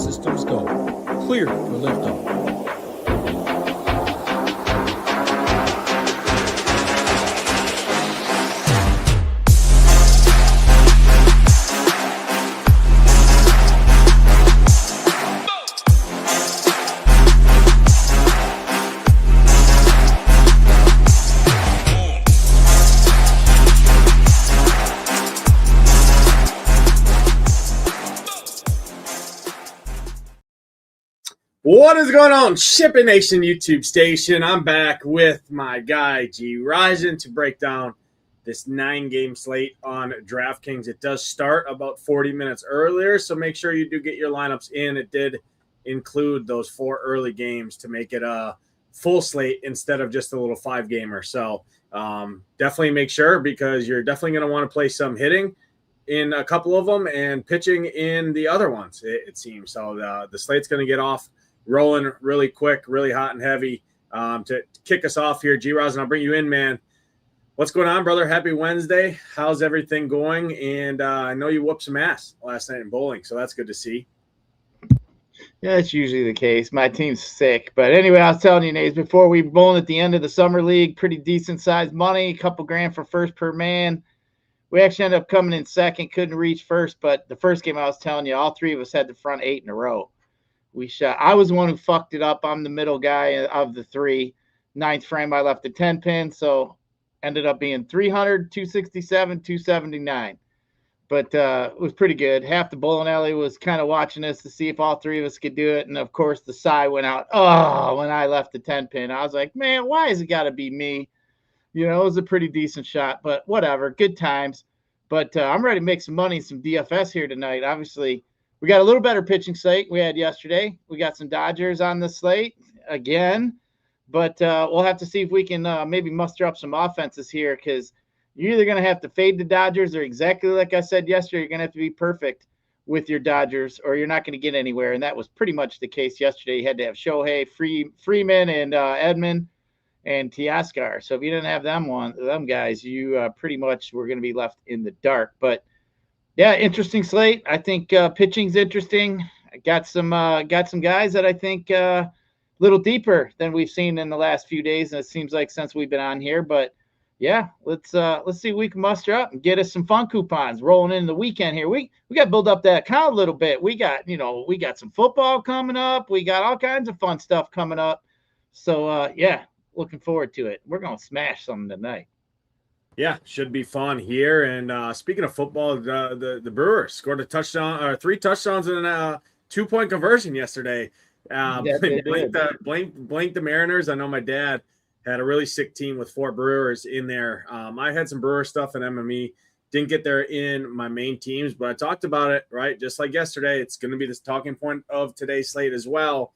systems go. Clear for liftoff. What is going on, Shipping Nation YouTube station? I'm back with my guy, Gyiraszin, to break down this 9-game slate on DraftKings. It does start about 40 minutes earlier, so make sure you do get your lineups in. It did include those 4 early games to make it a full slate instead of just a little 5-gamer. So definitely make sure, because you're definitely going to want to play some hitting in a couple of them and pitching in the other ones, it seems. So the slate's going to get off rolling really quick, really hot and heavy. To kick us off here, Gyiraszin, I'll bring you in, man. What's going on, brother? Happy Wednesday. How's everything going? And I know you whooped some ass last night in bowling, so that's good to see. Yeah, that's usually the case. My team's sick. But anyway, I was telling you, Nate, before we bowled at the end of the summer league, pretty decent-sized money, a couple grand for first per man. We actually ended up coming in second, couldn't reach first, but the first game I was telling you, all 3 of us had the front 8 in a row. I was the one who fucked it up. I'm the middle guy of the 3. 9th frame, I left a 10 pin, so ended up being 300, 267, 279. But it was pretty good. Half the bowling alley was kind of watching us to see if all 3 of us could do it. And of course, the sigh went out. Oh, when I left the 10 pin, I was like, man, why has it got to be me? You know, it was a pretty decent shot, but whatever. Good times. But I'm ready to make some money, some DFS here tonight. Obviously, we got a little better pitching slate we had yesterday. We got some Dodgers on the slate again, but we'll have to see if we can maybe muster up some offenses here, because you're either going to have to fade the Dodgers, or exactly like I said yesterday, you're going to have to be perfect with your Dodgers, or you're not going to get anywhere. And that was pretty much the case yesterday. You had to have Shohei, Freeman, and Edman, and Teoscar. So if you didn't have them guys, you pretty much were going to be left in the dark. But yeah, interesting slate. I think pitching's interesting. I got some guys that I think a little deeper than we've seen in the last few days, and it seems like since we've been on here. But yeah, let's see if we can muster up and get us some fun coupons rolling in the weekend here. We got to build up that account a little bit. We got some football coming up. We got all kinds of fun stuff coming up. So yeah, looking forward to it. We're gonna smash something tonight. Yeah, should be fun here. And speaking of football, the Brewers scored a touchdown, or 3 touchdowns and a 2-point conversion yesterday. Blanked the Mariners. I know my dad had a really sick team with 4 Brewers in there. I had some Brewer stuff in MME. Didn't get there in my main teams, but I talked about it, right? Just like yesterday, it's going to be this talking point of today's slate as well.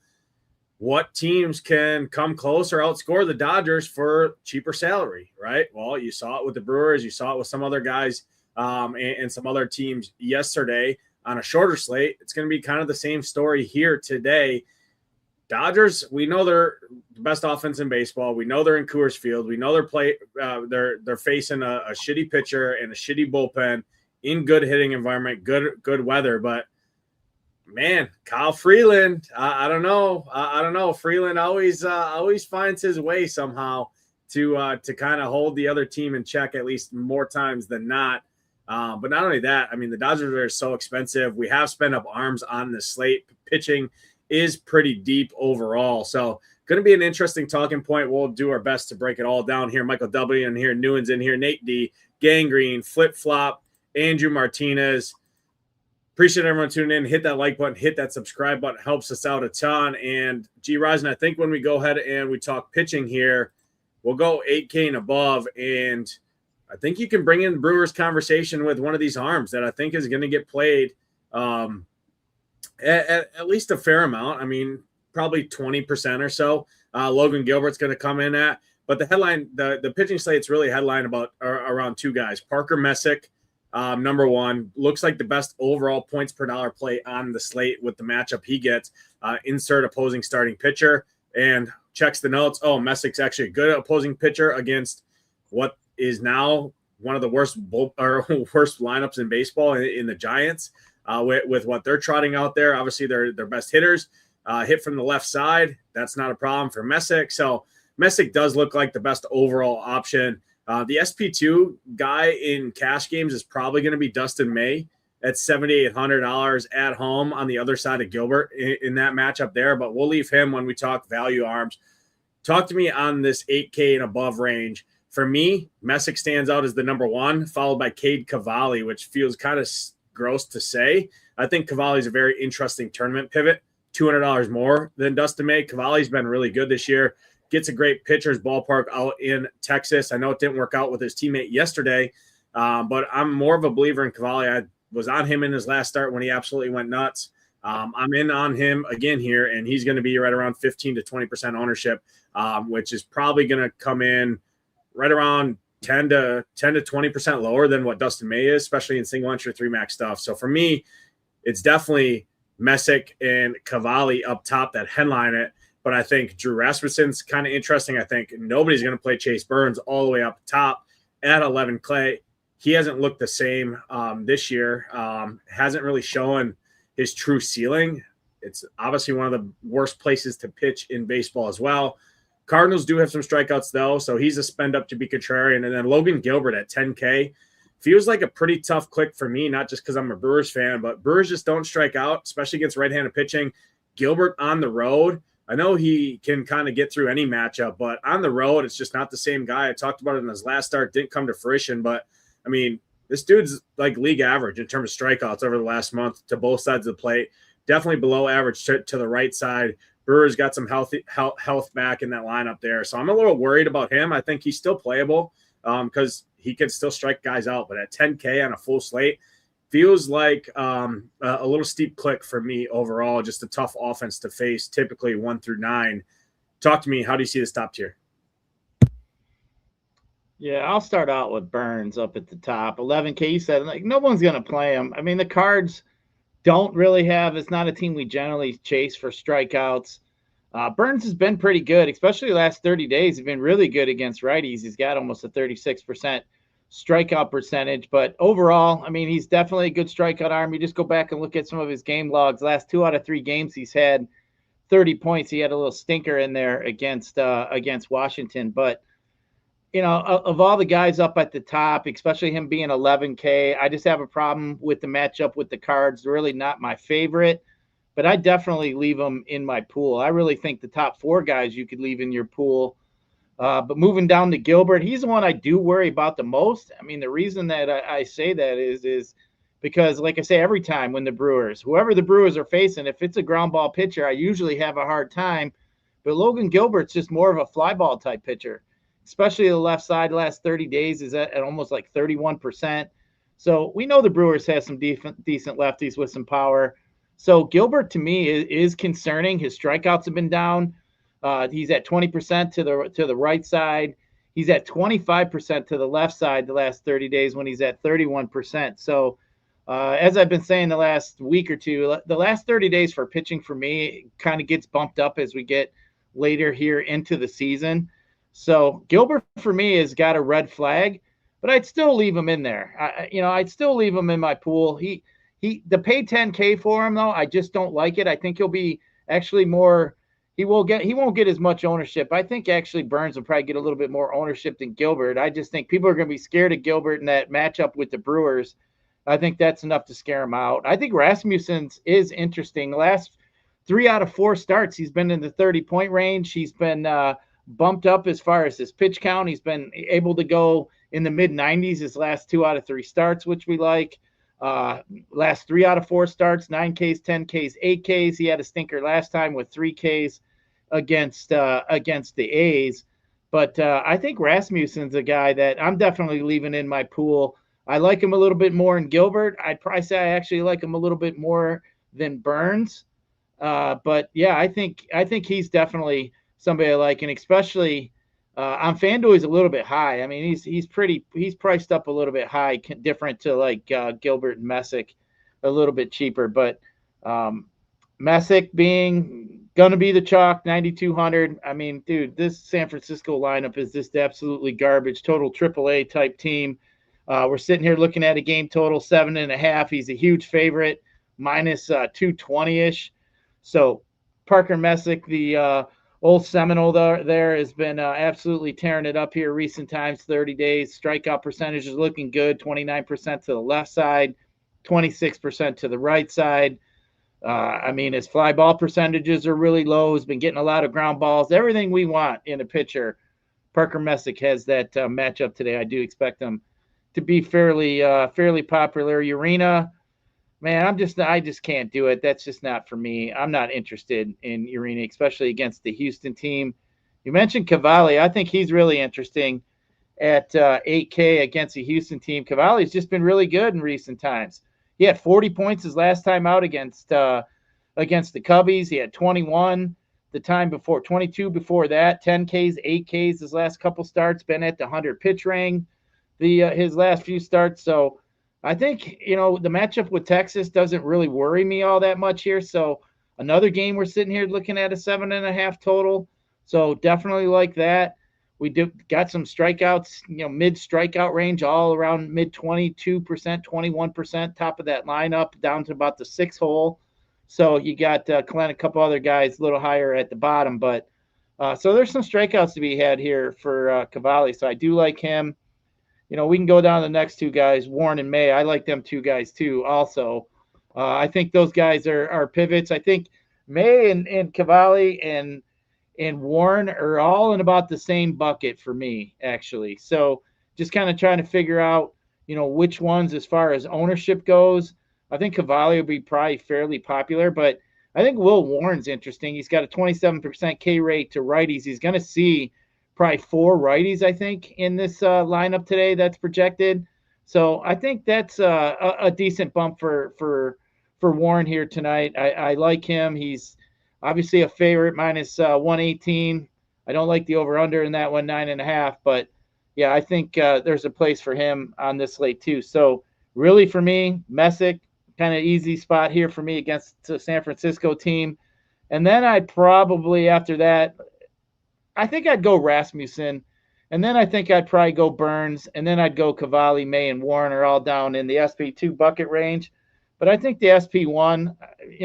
What teams can come close or outscore the Dodgers for cheaper salary, right? Well, you saw it with the Brewers. You saw it with some other guys and some other teams yesterday on a shorter slate. It's going to be kind of the same story here today. Dodgers, we know they're the best offense in baseball. We know they're in Coors Field. We know they're facing a shitty pitcher and a shitty bullpen in good hitting environment, good weather, but man, Kyle Freeland, I don't know. Freeland always finds his way somehow to kind of hold the other team in check, at least more times than not. But not only that, I mean, the Dodgers are so expensive. We have spent up arms on the slate. Pitching is pretty deep overall. So going to be an interesting talking point. We'll do our best to break it all down here. Michael W. in here, Newen's in here, Nate D, Gangrene, Flip Flop, Andrew Martinez. Appreciate everyone tuning in. Hit that like button, hit that subscribe button. Helps us out a ton. And Gyiraszin, I think when we go ahead and we talk pitching here, we'll go 8K and above. And I think you can bring in the Brewers conversation with one of these arms that I think is going to get played at least a fair amount. I mean, probably 20% or so. Logan Gilbert's going to come in at. But the headline, the pitching slate's really headlined around 2 guys. Parker Messick, number 1, looks like the best overall points per dollar play on the slate with the matchup he gets. Insert opposing starting pitcher and checks the notes. Oh, Messick's actually a good opposing pitcher against what is now one of the worst lineups in baseball in the Giants. with what they're trotting out there. Obviously, they're their best hitters. Hit from the left side, that's not a problem for Messick. So Messick does look like the best overall option. The SP2 guy in cash games is probably going to be Dustin May at $7,800 at home on the other side of Gilbert in that matchup there. But we'll leave him when we talk value arms. Talk to me on this 8K and above range. For me, Messick stands out as the number one, followed by Cade Cavalli, which feels kind of gross to say. I think Cavalli is a very interesting tournament pivot. $200 more than Dustin May. Cavalli's been really good this year. Gets a great pitcher's ballpark out in Texas. I know it didn't work out with his teammate yesterday, but I'm more of a believer in Cavalli. I was on him in his last start when he absolutely went nuts. I'm in on him again here, and he's going to be right around 15 to 20% ownership, which is probably going to come in right around 10 to 20% lower than what Dustin May is, especially in single entry 3-max stuff. So for me, it's definitely Messick and Cavalli up top that headline it. But I think Drew Rasmussen's kind of interesting. I think nobody's going to play Chase Burns all the way up top at 11K. He hasn't looked the same this year. Hasn't really shown his true ceiling. It's obviously one of the worst places to pitch in baseball as well. Cardinals do have some strikeouts, though, so he's a spend up to be contrarian. And then Logan Gilbert at 10K feels like a pretty tough click for me, not just because I'm a Brewers fan, but Brewers just don't strike out, especially against right-handed pitching. Gilbert on the road, I know he can kind of get through any matchup, but on the road, it's just not the same guy. I talked about it in his last start, didn't come to fruition, but, I mean, this dude's like league average in terms of strikeouts over the last month to both sides of the plate. Definitely below average to the right side. Brewers got some health back in that lineup there. So I'm a little worried about him. I think he's still playable because he can still strike guys out. But at 10K on a full slate, feels like a little steep click for me overall. Just a tough offense to face, typically 1 through 9. Talk to me. How do you see this top tier? Yeah, I'll start out with Burns up at the top. 11K, you said, like, no one's going to play him. I mean, the Cards don't really have – it's not a team we generally chase for strikeouts. Burns has been pretty good, especially the last 30 days. He's been really good against righties. He's got almost a 36% strikeout percentage. But overall, I mean, he's definitely a good strikeout arm. You just go back and look at some of his game logs. Last 2 out of 3 games he's had 30 points. He had a little stinker in there against Washington. But, you know, of all the guys up at the top, especially him being 11K, I just have a problem with the matchup with the Cards. Really not my favorite, but I definitely leave them in my pool. I really think the top 4 guys you could leave in your pool. But moving down to Gilbert, he's the one I do worry about the most. I mean, the reason that I say that is because, like I say, every time when whoever the Brewers are facing, if it's a ground ball pitcher, I usually have a hard time. But Logan Gilbert's just more of a fly ball type pitcher. Especially the left side, the last 30 days is at almost like 31%. So we know the Brewers have some decent lefties with some power. So Gilbert, to me, is concerning. His strikeouts have been down. He's at 20% to the right side. He's at 25% to the left side the last 30 days when he's at 31%. So as I've been saying the last week or two, the last 30 days for pitching for me kind of gets bumped up as we get later here into the season. So Gilbert for me has got a red flag, but I'd still leave him in there. I'd still leave him in my pool. The pay 10K for him though, I just don't like it. I think he'll be actually more. He won't get as much ownership. I think actually Burns will probably get a little bit more ownership than Gilbert. I just think people are going to be scared of Gilbert in that matchup with the Brewers. I think that's enough to scare him out. I think Rasmussen's is interesting. The last 3 out of 4 starts, he's been in the 30-point range. He's been bumped up as far as his pitch count. He's been able to go in the mid-90s his last 2 out of 3 starts, which we like. Last 3 out of 4 starts, 9Ks, 10Ks, 8Ks. He had a stinker last time with 3Ks against the A's. But I think Rasmussen's a guy that I'm definitely leaving in my pool. I like him a little bit more than Gilbert. I'd probably say I actually like him a little bit more than Burns. But yeah, I think he's definitely somebody I like, and especially on FanDuel, he's a little bit high. I mean, he's priced up a little bit high, different to like Gilbert and Messick, a little bit cheaper. But Messick being gonna be the chalk, 9,200. I mean, dude, this San Francisco lineup is just absolutely garbage. Total AAA type team. We're sitting here looking at a game total 7.5. He's a huge favorite. minus 220-ish. So Parker Messick, the old Seminole there has been absolutely tearing it up here recent times, 30 days. Strikeout percentage is looking good, 29% to the left side, 26% to the right side. His fly ball percentages are really low. He's been getting a lot of ground balls. Everything we want in a pitcher. Parker Messick has that matchup today. I do expect him to be fairly popular. Urena, man, I just can't do it. That's just not for me. I'm not interested in Urena, especially against the Houston team. You mentioned Cavalli. I think he's really interesting at 8K against the Houston team. Cavalli's just been really good in recent times. He had 40 points his last time out against the Cubbies. He had 21 the time before, 22 before that, 10 Ks, 8 Ks his last couple starts, been at the 100 pitch ring his last few starts. So I think, the matchup with Texas doesn't really worry me all that much here. So another game we're sitting here looking at a 7.5 total. So definitely like that. We got some strikeouts, mid strikeout range, all around mid 22%, 21%, top of that lineup down to about the 6 hole. So you got Glenn, a couple other guys a little higher at the bottom. But so there's some strikeouts to be had here for Cavalli. So I do like him. We can go down to the next two guys, Warren and May. I like them two guys too also. I think those guys are pivots. I think May and Cavalli and Warren are all in about the same bucket for me, actually. So just kind of trying to figure out, which ones as far as ownership goes. I think Cavalli will be probably fairly popular, but I think Will Warren's interesting. He's got a 27% K rate to righties. He's going to see probably 4 righties, I think, in this lineup today that's projected. So I think that's a decent bump for Warren here tonight. I like him. He's obviously a favorite, minus 118. I don't like the over-under in that one, 9.5. But, yeah, I think there's a place for him on this slate too. So really for me, Messick, kind of easy spot here for me against the San Francisco team. And then I'd probably, after that, I think I'd go Rasmussen. And then I think I'd probably go Burns. And then I'd go Cavalli, May, and Warren are all down in the SP2 bucket range. But I think the SP1,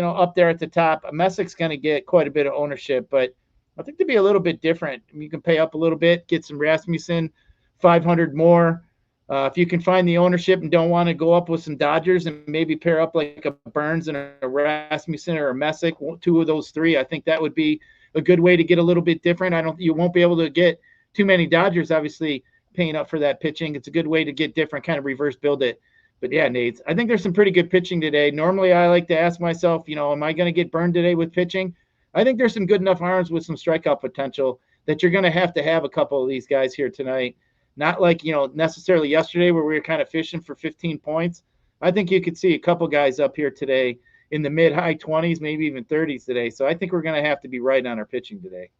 up there at the top, Messick's going to get quite a bit of ownership. But I think to be a little bit different, you can pay up a little bit, get some Rasmussen, 500 more. If you can find the ownership and don't want to go up with some Dodgers and maybe pair up like a Burns and a Rasmussen or a Messick, 2 of those 3, I think that would be a good way to get a little bit different. You won't be able to get too many Dodgers, obviously, paying up for that pitching. It's a good way to get different, kind of reverse build it. But yeah, Nate, I think there's some pretty good pitching today. Normally, I like to ask myself, am I going to get burned today with pitching? I think there's some good enough arms with some strikeout potential that you're going to have a couple of these guys here tonight. Not like, necessarily yesterday where we were kind of fishing for 15 points. I think you could see a couple guys up here today in the mid-high 20s, maybe even 30s today. So I think we're going to have to be right on our pitching today.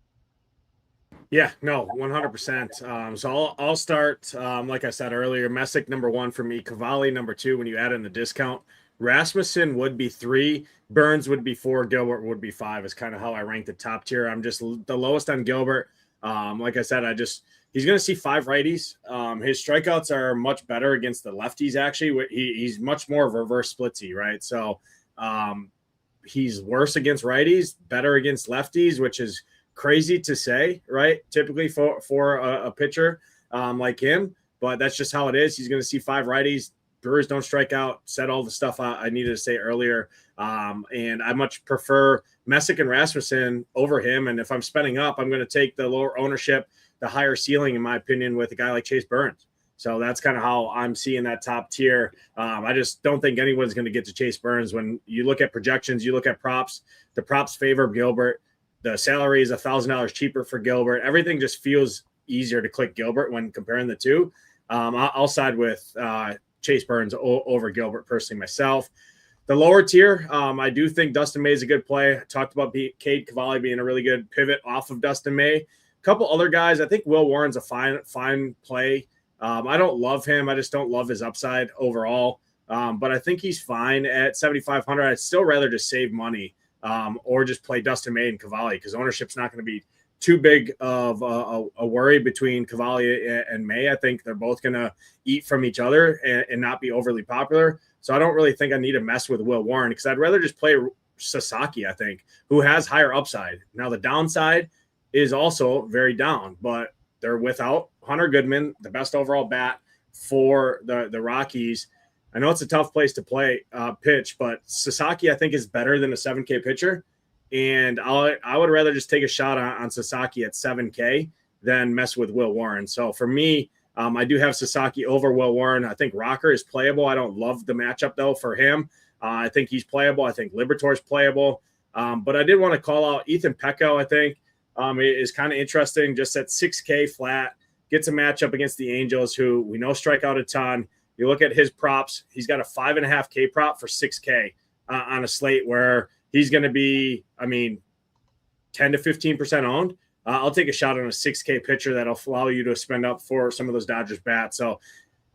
Yeah, no, 100%. So I'll start, like I said earlier, Messick number 1 for me, Cavalli number 2 when you add in the discount. Rasmussen would be 3, Burns would be 4, Gilbert would be 5 is kind of how I rank the top tier. I'm just the lowest on Gilbert. Like I said, he's going to see 5 righties. His strikeouts are much better against the lefties, actually. He's much more reverse splitsy, right? So he's worse against righties, better against lefties, which is crazy to say, right? Typically for a pitcher like him, but that's just how it is. He's going to see 5 righties. Brewers don't strike out, said all the stuff I needed to say earlier. And I much prefer Messick and Rasmussen over him. And if I'm spending up, I'm going to take the lower ownership, the higher ceiling, in my opinion, with a guy like Chase Burns. So that's kind of how I'm seeing that top tier. I just don't think anyone's going to get to Chase Burns. When you look at projections, you look at props, the props favor Gilbert. The salary is $1,000 cheaper for Gilbert. Everything just feels easier to click Gilbert when comparing the two. I'll side with Chase Burns over Gilbert personally myself. The lower tier, I do think Dustin May is a good play. I talked about Cade Cavalli being a really good pivot off of Dustin May. A couple other guys, I think Will Warren's a fine play. I don't love him. I just don't love his upside overall. But I think he's fine at 7,500. I'd still rather just save money or just play Dustin May and Cavalli because ownership's not going to be too big of a worry between Cavalli and May. I think they're both going to eat from each other and not be overly popular. So I don't really think I need to mess with Will Warren because I'd rather just play Sasaki, I think, who has higher upside. Now, the downside is also very down, but they're without Hunter Goodman, the best overall bat for the Rockies. I know it's a tough place to play pitch, but Sasaki, I think, is better than a 7K pitcher. And I would rather just take a shot on Sasaki at 7K than mess with Will Warren. So for me, I do have Sasaki over Will Warren. I think Rocker is playable. I don't love the matchup, though, for him. I think he's playable. I think Liberatore is playable. But I did want to call out Ethan Pecco, I think, is kind of interesting. Just at 6K flat, gets a matchup against the Angels, who we know strike out a ton. You look at his props, he's got a 5.5K prop for 6K on a slate where he's going to be, 10 to 15% owned. I'll take a shot on a 6K pitcher that'll allow you to spend up for some of those Dodgers bats. So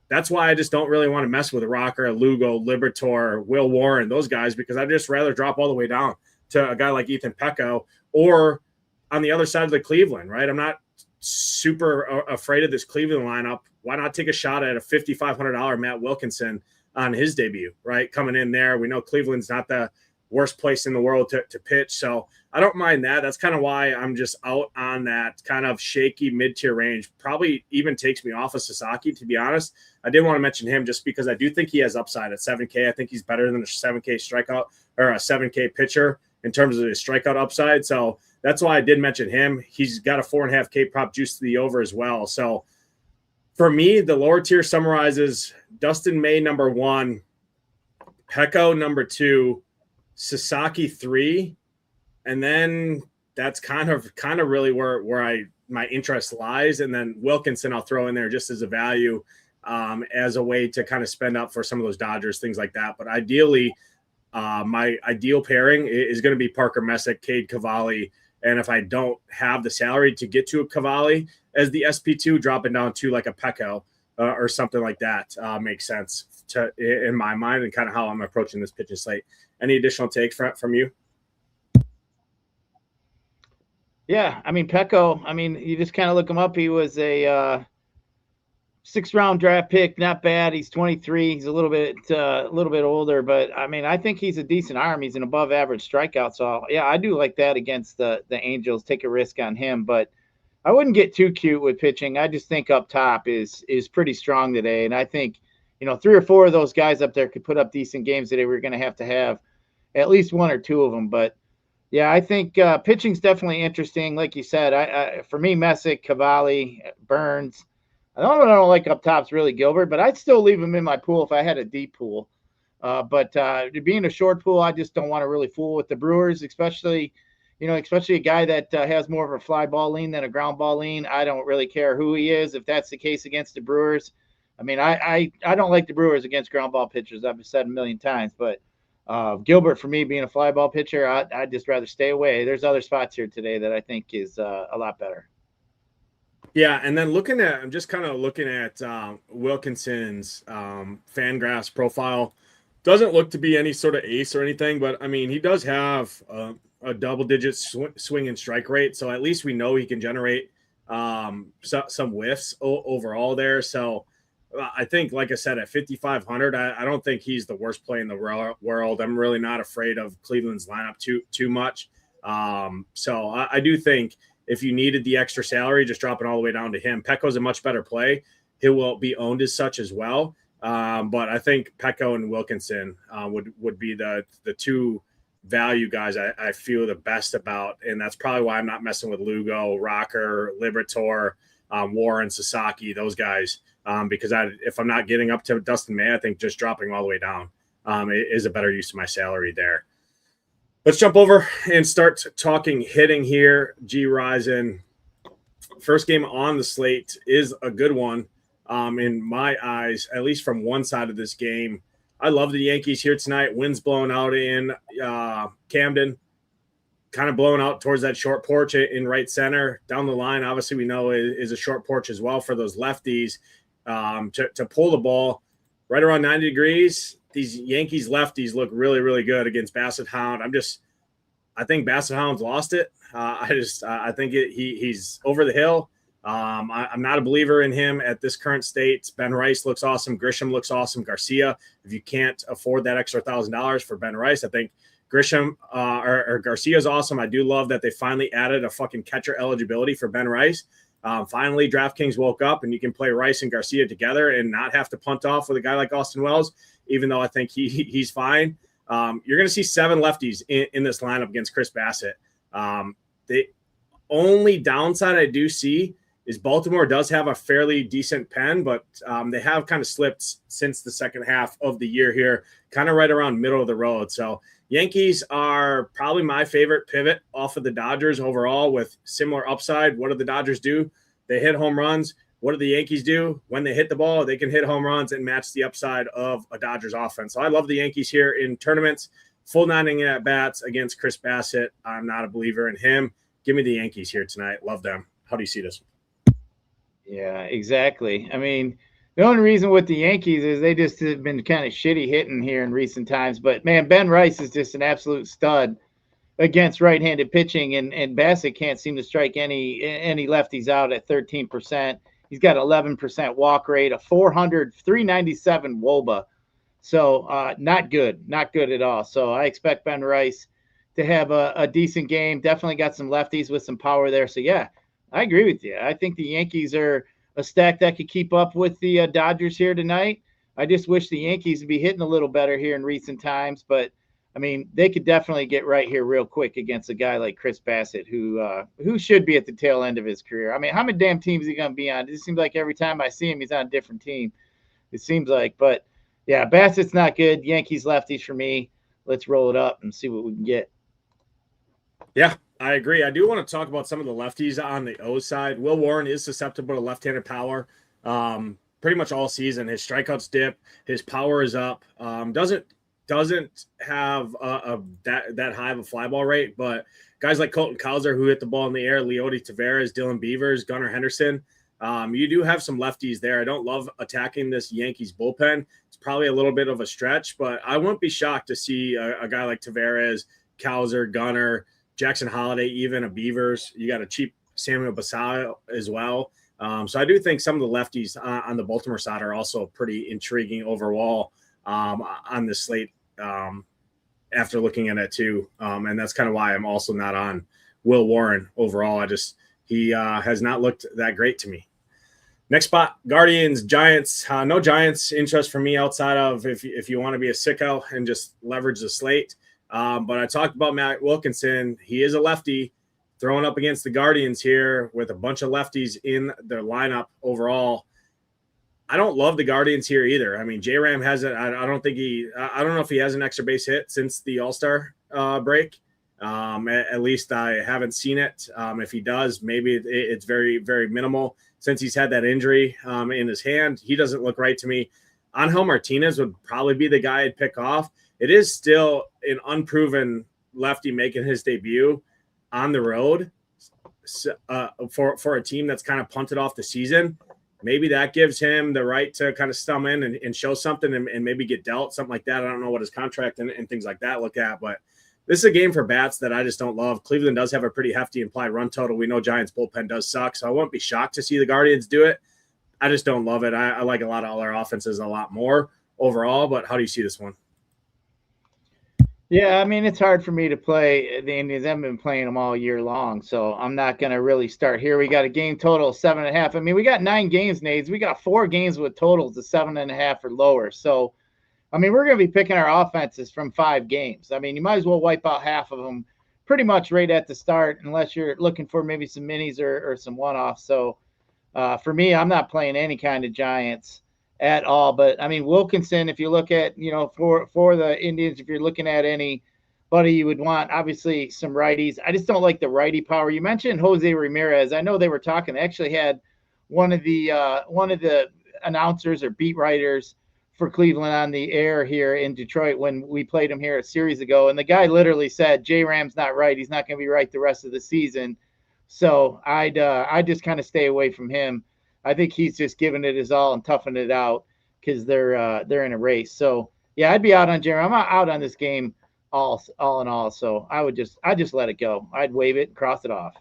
that's why I just don't really want to mess with a Rocker, a Lugo, Liberatore, Will Warren, those guys, because I'd just rather drop all the way down to a guy like Ethan Pecco or on the other side of the Cleveland, right? I'm not super afraid of this Cleveland lineup. Why not take a shot at a $5,500 Matt Wilkinson on his debut, right? Coming in there. We know Cleveland's not the worst place in the world to pitch. So I don't mind that. That's kind of why I'm just out on that kind of shaky mid-tier range. Probably even takes me off of Sasaki, to be honest. I did want to mention him just because I do think he has upside at 7K. I think he's better than a 7K strikeout or a 7K pitcher in terms of his strikeout upside. So that's why I did mention him. He's got a 4.5K prop juice to the over as well. So for me, the lower tier summarizes Dustin May, number 1, Pecco, number 2, Sasaki 3, and then that's kind of really where my interest lies. And then Wilkinson I'll throw in there just as a value, as a way to kind of spend up for some of those Dodgers, things like that. But ideally, my ideal pairing is going to be Parker Messick, Cade Cavalli. And if I don't have the salary to get to a Cavalli as the SP2, dropping down to like a Pecco or something like that makes sense in my mind and kind of how I'm approaching this pitching slate. Any additional takes from you? Yeah, Pecco, you just kind of look him up. He was a 6th-round draft pick, not bad. He's 23. He's a little bit older, but I think he's a decent arm. He's an above-average strikeout. So yeah, I do like that against the Angels. Take a risk on him, but I wouldn't get too cute with pitching. I just think up top is pretty strong today, and I think 3 or 4 of those guys up there could put up decent games today. We're going to have at least 1 or 2 of them, but yeah, I think pitching's definitely interesting. Like you said, for me, Messick, Cavalli, Burns. I don't like up tops really Gilbert, but I'd still leave him in my pool if I had a deep pool. But being a short pool, I just don't want to really fool with the Brewers, especially a guy that has more of a fly ball lean than a ground ball lean. I don't really care who he is if that's the case against the Brewers. I don't like the Brewers against ground ball pitchers. I've said a million times, but Gilbert, for me, being a fly ball pitcher, I'd just rather stay away. There's other spots here today that I think is a lot better. Yeah, and then I'm just kind of looking at Wilkinson's Fangraphs profile. Doesn't look to be any sort of ace or anything, but he does have a double-digit swing and strike rate, so at least we know he can generate some whiffs overall there. So I think, like I said, at 5,500, I don't think he's the worst play in the world. I'm really not afraid of Cleveland's lineup too much. So I do think if you needed the extra salary, just drop it all the way down to him. Pecco's a much better play. He will be owned as such as well. But I think Pecco and Wilkinson would be the 2 value guys I feel the best about. And that's probably why I'm not messing with Lugo, Rocker, Liberatore, Warren, Sasaki, those guys. Because if I'm not getting up to Dustin May, I think just dropping all the way down is a better use of my salary there. Let's jump over and start talking hitting here. Gyiraszin, first game on the slate is a good one in my eyes, at least from one side of this game. I love the Yankees here tonight. Wind's blowing out in Camden, kind of blowing out towards that short porch in right center. Down the line, obviously, we know is a short porch as well for those lefties to pull the ball right around 90 degrees. These Yankees lefties look really, really good against Basset Hound. I think Basset Hound's lost it. I think he's over the hill. I'm not a believer in him at this current state. Ben Rice looks awesome. Grisham looks awesome. Garcia, if you can't afford that extra $1,000 for Ben Rice, I think Grisham or Garcia is awesome. I do love that they finally added a fucking catcher eligibility for Ben Rice. Finally, DraftKings woke up and you can play Rice and Garcia together and not have to punt off with a guy like Austin Wells, even though I think he's fine. You're going to see 7 lefties in this lineup against Chris Bassitt. The only downside I do see is Baltimore does have a fairly decent pen, but they have kind of slipped since the second half of the year here, kind of right around middle of the road. So Yankees are probably my favorite pivot off of the Dodgers overall with similar upside. What do the Dodgers do? They hit home runs. What do the Yankees do? When they hit the ball, they can hit home runs and match the upside of a Dodgers offense. So I love the Yankees here in tournaments. Full 9 inning at bats against Chris Bassitt. I'm not a believer in him. Give me the Yankees here tonight. Love them. How do you see this? Yeah, exactly. I mean, the only reason with the Yankees is they just have been kind of shitty hitting here in recent times. But, man, Ben Rice is just an absolute stud against right-handed pitching, and Bassitt can't seem to strike any lefties out at 13%. He's got 11% walk rate, a 397 WOBA. So not good at all. So I expect Ben Rice to have a decent game. Definitely got some lefties with some power there. So, yeah, I agree with you. I think the Yankees are a stack that could keep up with the Dodgers here tonight. I just wish the Yankees would be hitting a little better here in recent times. But, I mean, they could definitely get right here real quick against a guy like Chris Bassitt, who should be at the tail end of his career. I mean, how many damn teams is he going to be on? It seems like every time I see him, he's on a different team. It seems like. But, yeah, Bassett's not good. Yankees lefties for me. Let's roll it up and see what we can get. Yeah, I agree. I do want to talk about some of the lefties on the O side. Will Warren is susceptible to left-handed power pretty much all season. His strikeouts dip. His power is up. Doesn't have that high of a fly ball rate, but guys like Colton Cowser who hit the ball in the air, Leody Taveras, Dylan Beavers, Gunnar Henderson, you do have some lefties there. I don't love attacking this Yankees bullpen. It's probably a little bit of a stretch, but I wouldn't be shocked to see a guy like Taveras, Cowser, Gunnar, Jackson Holiday, even a Beavers. You got a cheap Samuel Basallo as well. So I do think some of the lefties on the Baltimore side are also pretty intriguing overall on this slate after looking at it too. And that's kind of why I'm also not on Will Warren overall. He has not looked that great to me. Next spot, Guardians, Giants. No Giants interest for me outside of if you want to be a sicko and just leverage the slate. But I talked about Matt Wilkinson. He is a lefty throwing up against the Guardians here with a bunch of lefties in their lineup overall. I don't love the Guardians here either. I mean, J-Ram has it. I don't know if he has an extra base hit since the All-Star break. At least I haven't seen it. If he does, maybe it's very, very minimal since he's had that injury in his hand. He doesn't look right to me. Angel Martinez would probably be the guy I'd pick off. It is still an unproven lefty making his debut on the road for a team that's kind of punted off the season. Maybe that gives him the right to kind of stum in and show something and maybe get dealt, something like that. I don't know what his contract and things like that look at, but this is a game for bats that I just don't love. Cleveland does have a pretty hefty implied run total. We know Giants bullpen does suck, so I won't be shocked to see the Guardians do it. I just don't love it. I like a lot of other offenses a lot more overall, but how do you see this one? Yeah, I mean, it's hard for me to play the Indians. I've been playing them all year long, so I'm not going to really start here. We got a game total of 7.5. I mean, we got 9 games, Nades. We got 4 games with totals of 7.5 or lower. So, I mean, we're going to be picking our offenses from 5 games. I mean, you might as well wipe out half of them pretty much right at the start unless you're looking for maybe some minis or some one-offs. So, for me, I'm not playing any kind of Giants at all. But I mean, Wilkinson, if you look at, for the Indians, if you're looking at anybody you would want, obviously some righties. I just don't like the righty power. You mentioned Jose Ramirez. I know they were talking. They actually had one of the announcers or beat writers for Cleveland on the air here in Detroit when we played him here a series ago. And the guy literally said, J-Ram's not right. He's not going to be right the rest of the season. So I'd just kind of stay away from him. I think he's just giving it his all and toughing it out because they're in a race. So, yeah, I'd be out on Jerry. I'm out on this game all in all. So I just let it go. I'd wave it and cross it off.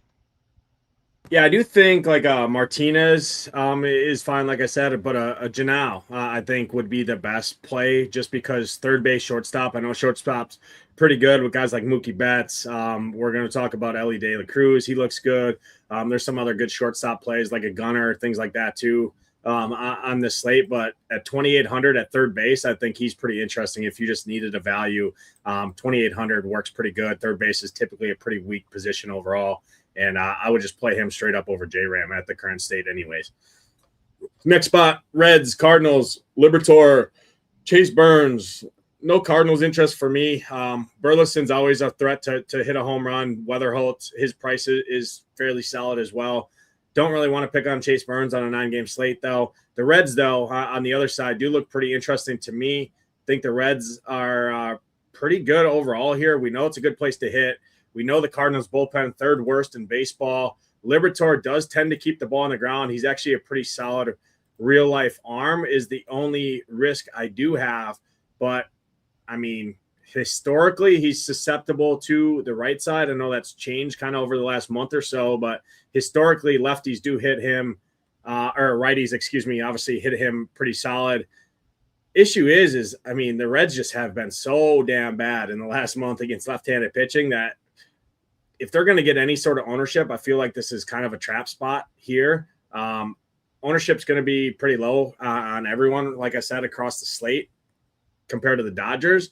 Yeah, I do think like Martinez is fine, like I said, but a Janelle I think would be the best play just because third base, shortstop. I know shortstop's pretty good with guys like Mookie Betts. We're going to talk about Ellie De La Cruz. He looks good. There's some other good shortstop plays like a Gunner, things like that too on this slate. But at 2,800 at third base, I think he's pretty interesting if you just needed a value. 2,800 works pretty good. Third base is typically a pretty weak position overall. And I would just play him straight up over J-Ram at the current state anyways. Next spot, Reds, Cardinals, Liberatore, Chase Burns. No Cardinals interest for me. Burleson's always a threat to hit a home run. Weatherholt, his price is fairly solid as well. Don't really want to pick on Chase Burns on a 9-game slate, though. The Reds, though, on the other side, do look pretty interesting to me. I think the Reds are pretty good overall here. We know it's a good place to hit. We know the Cardinals bullpen third worst in baseball. Liberatore does tend to keep the ball on the ground. He's actually a pretty solid real-life arm is the only risk I do have. But, I mean, historically, he's susceptible to the right side. I know that's changed kind of over the last month or so, but historically, lefties do hit him, or righties, obviously hit him pretty solid. Issue is, I mean, the Reds just have been so damn bad in the last month against left-handed pitching that if they're going to get any sort of ownership, I feel like this is kind of a trap spot here. Ownership's going to be pretty low on everyone, like I said, across the slate compared to the Dodgers.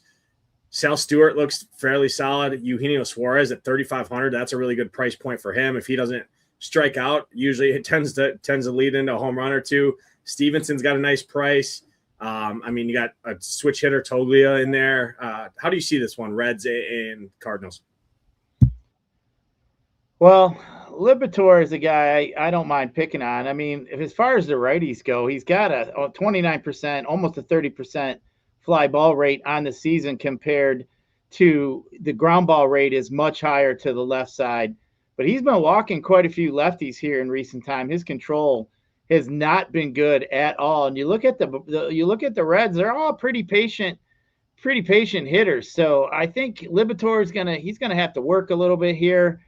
Sal Stewart looks fairly solid. Eugenio Suarez at 3,500. That's a really good price point for him. If he doesn't strike out, usually it tends to lead into a home run or two. Stevenson's got a nice price. I mean, you got a switch hitter Toglia in there. How do you see this one, Reds and Cardinals? Well, Liberatore is a guy I don't mind picking on. I mean, as far as the righties go, he's got a 29%, almost a 30% fly ball rate on the season compared to the ground ball rate is much higher to the left side. But he's been walking quite a few lefties here in recent time. His control has not been good at all. And you look at the Reds; they're all pretty patient hitters. So I think Liberatore he's gonna have to work a little bit here.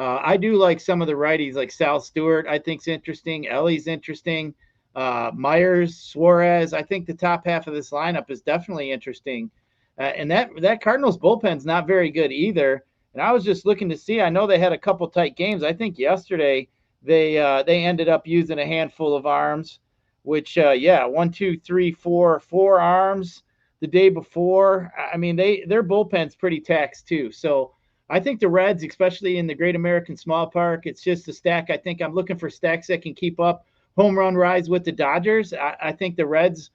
I do like some of the righties, like Sal Stewart. I think's interesting. Ellie's interesting. Myers, Suarez. I think the top half of this lineup is definitely interesting. And that Cardinals bullpen's not very good either. And I was just looking to see. I know they had a couple tight games. I think yesterday they ended up using a handful of arms, which 1, 2, 3, 4 arms the day before. I mean, their bullpen's pretty taxed too. So I think the Reds, especially in the Great American Small Park, it's just a stack. I think I'm looking for stacks that can keep up home run rise with the Dodgers. I think the Reds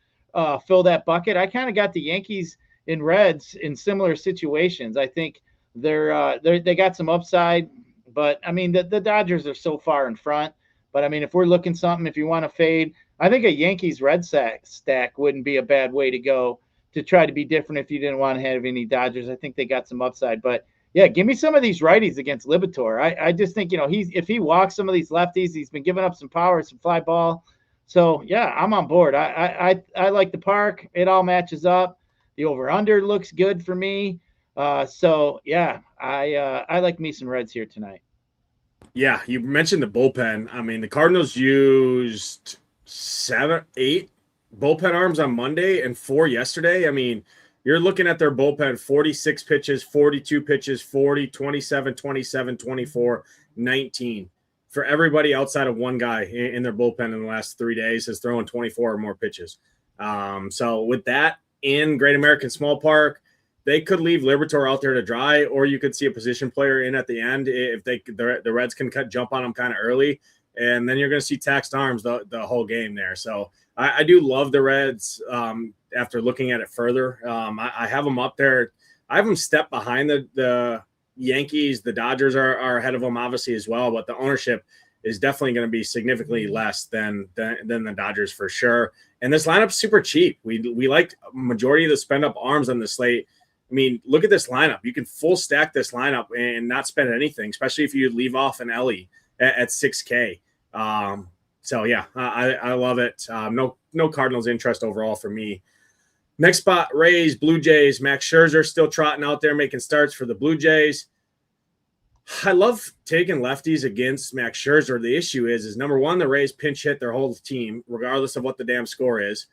fill that bucket. I kind of got the Yankees and Reds in similar situations. I think they got some upside, but I mean the Dodgers are so far in front. But I mean, if we're looking something, if you want to fade, I think a Yankees Red stack wouldn't be a bad way to go to try to be different if you didn't want to have any Dodgers. I think they got some upside, but yeah, give me some of these righties against Liberatore. I just think, if he walks some of these lefties, he's been giving up some power, some fly ball. So, yeah, I'm on board. I like the park. It all matches up. The over-under looks good for me. So, yeah, I like me some Reds here tonight. Yeah, you mentioned the bullpen. I mean, the Cardinals used 7, 8 bullpen arms on Monday and 4 yesterday. I mean, you're looking at their bullpen, 46 pitches, 42 pitches, 40, 27, 27, 24, 19. For everybody outside of one guy in their bullpen in the last 3 days is throwing 24 or more pitches. So with that in Great American Small Park, they could leave Liberatore out there to dry, or you could see a position player in at the end if the Reds can jump on them kind of early. And then you're going to see taxed arms the whole game there. So I do love the Reds after looking at it further. I have them up there. I have them step behind the Yankees. The Dodgers are ahead of them, obviously, as well. But the ownership is definitely going to be significantly less than the Dodgers for sure. And this lineup's super cheap. We like majority of the spend up arms on the slate. I mean, look at this lineup. You can full stack this lineup and not spend anything, especially if you leave off an Ellie at 6K. So yeah, I love it. No Cardinals interest overall for me. Next spot, Rays, Blue Jays. Max Scherzer still trotting out there making starts for the Blue Jays. I love taking lefties against Max Scherzer. The issue is number one, the Rays pinch hit their whole team, regardless of what the damn score is.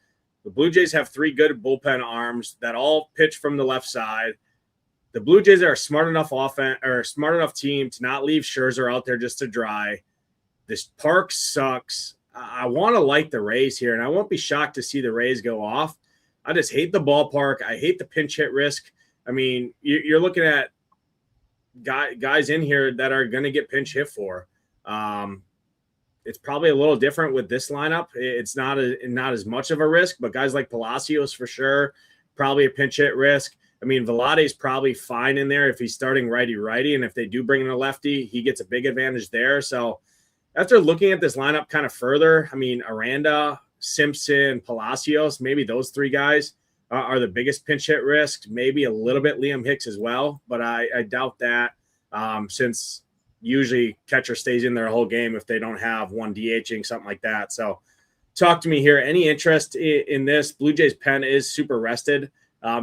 The Blue Jays have 3 good bullpen arms that all pitch from the left side. The Blue Jays are a smart enough team to not leave Scherzer out there just to dry. This park sucks. I want to like the Rays here, and I won't be shocked to see the Rays go off. I just hate the ballpark. I hate the pinch hit risk. I mean, you're looking at guys in here that are going to get pinch hit for. It's probably a little different with this lineup. It's not as much of a risk, but guys like Palacios for sure, probably a pinch hit risk. I mean, Vlade's probably fine in there if he's starting righty-righty, and if they do bring in a lefty, he gets a big advantage there. So after looking at this lineup kind of further, I mean, Aranda, Simpson, Palacios, maybe those 3 guys are the biggest pinch hit risk. Maybe a little bit Liam Hicks as well, but I doubt that since usually catcher stays in there a whole game if they don't have one DHing, something like that. So talk to me here. Any interest in this? Blue Jays pen is super rested.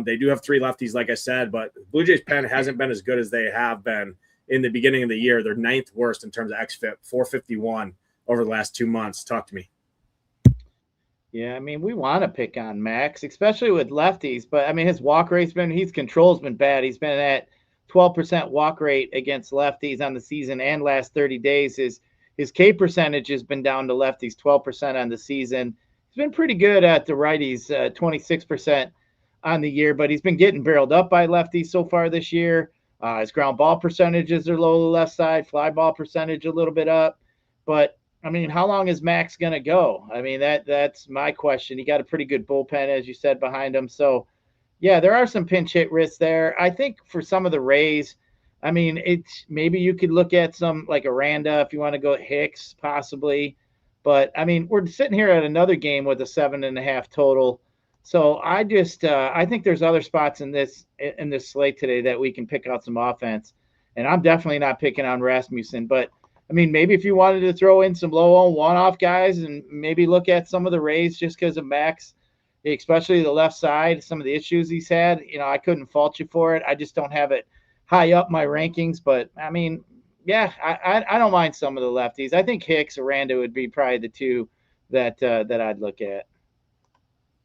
They do have 3 lefties, like I said, but Blue Jays pen hasn't been as good as they have been in the beginning of the year. They're 9th worst in terms of xFIP, 451 over the last 2 months. Talk to me. Yeah, I mean, we want to pick on Max, especially with lefties, but I mean, his walk rate's his control's been bad. He's been at 12% walk rate against lefties on the season and last 30 days. His K percentage has been down to lefties, 12% on the season. He's been pretty good at the righties, 26% on the year, but he's been getting barreled up by lefties so far this year. His ground ball percentages are low to the left side, fly ball percentage a little bit up. But I mean, how long is Max going to go? I mean, that's my question. He got a pretty good bullpen, as you said, behind him. So, yeah, there are some pinch hit risks there. I think for some of the Rays, I mean, it's maybe you could look at some like Aranda if you want to go Hicks, possibly. But, I mean, we're sitting here at another game with a 7.5 total. So I think there's other spots in this slate today that we can pick out some offense. And I'm definitely not picking on Rasmussen, but I mean, maybe if you wanted to throw in some low-owned one-off guys and maybe look at some of the Rays just because of Max, especially the left side, some of the issues he's had, I couldn't fault you for it. I just don't have it high up my rankings. But, I mean, yeah, I don't mind some of the lefties. I think Hicks, Aranda would be probably the 2 that I'd look at.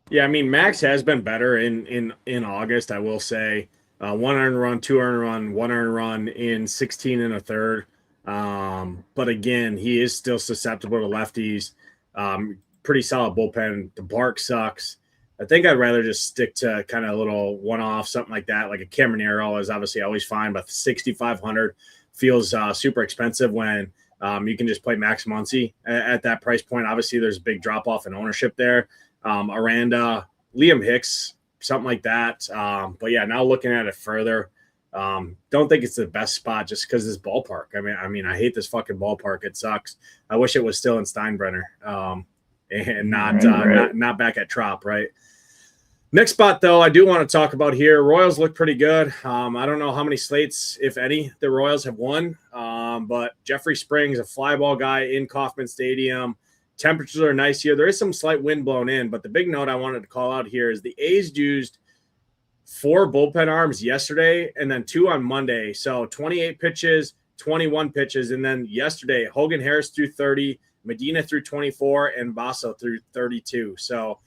Yeah, I mean, Max has been better in August, I will say. 1 earned run, 2 earned run, 1 earned run in 16 1/3. But again, he is still susceptible to lefties. Pretty solid bullpen. The bark sucks. I think I'd rather just stick to kind of a little one-off, something like that. Like a Caminero is obviously always fine, but 6,500 feels super expensive when you can just play Max Muncy at that price point. Obviously, there's a big drop-off in ownership there. Aranda, Liam Hicks, something like that. But yeah, now looking at it further, don't think it's the best spot just because this ballpark. I mean, I hate this fucking ballpark. It sucks. I wish it was still in Steinbrenner, and not back at Trop, right? Next spot, though, I do want to talk about here. Royals look pretty good. I don't know how many slates, if any, the Royals have won. But Jeffrey Springs, a fly ball guy in Kauffman Stadium. Temperatures are nice here. There is some slight wind blown in, but the big note I wanted to call out here is the A's used 4 bullpen arms yesterday and then 2 on Monday. So 28 pitches, 21 pitches. And then yesterday, Hogan Harris threw 30, Medina threw 24, and Basso threw 32. So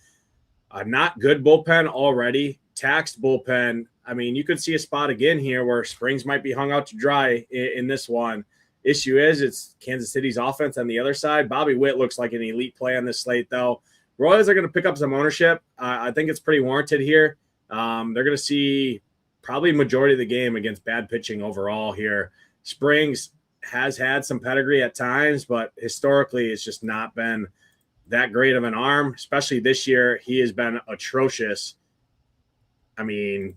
a not good bullpen already, taxed bullpen. I mean, you could see a spot again here where Springs might be hung out to dry in this one. Issue is it's Kansas City's offense on the other side. Bobby Witt looks like an elite play on this slate, though. Royals are going to pick up some ownership. I think it's pretty warranted here. They're going to see probably majority of the game against bad pitching overall here. Springs has had some pedigree at times, but historically it's just not been that great of an arm, especially this year. He has been atrocious. I mean,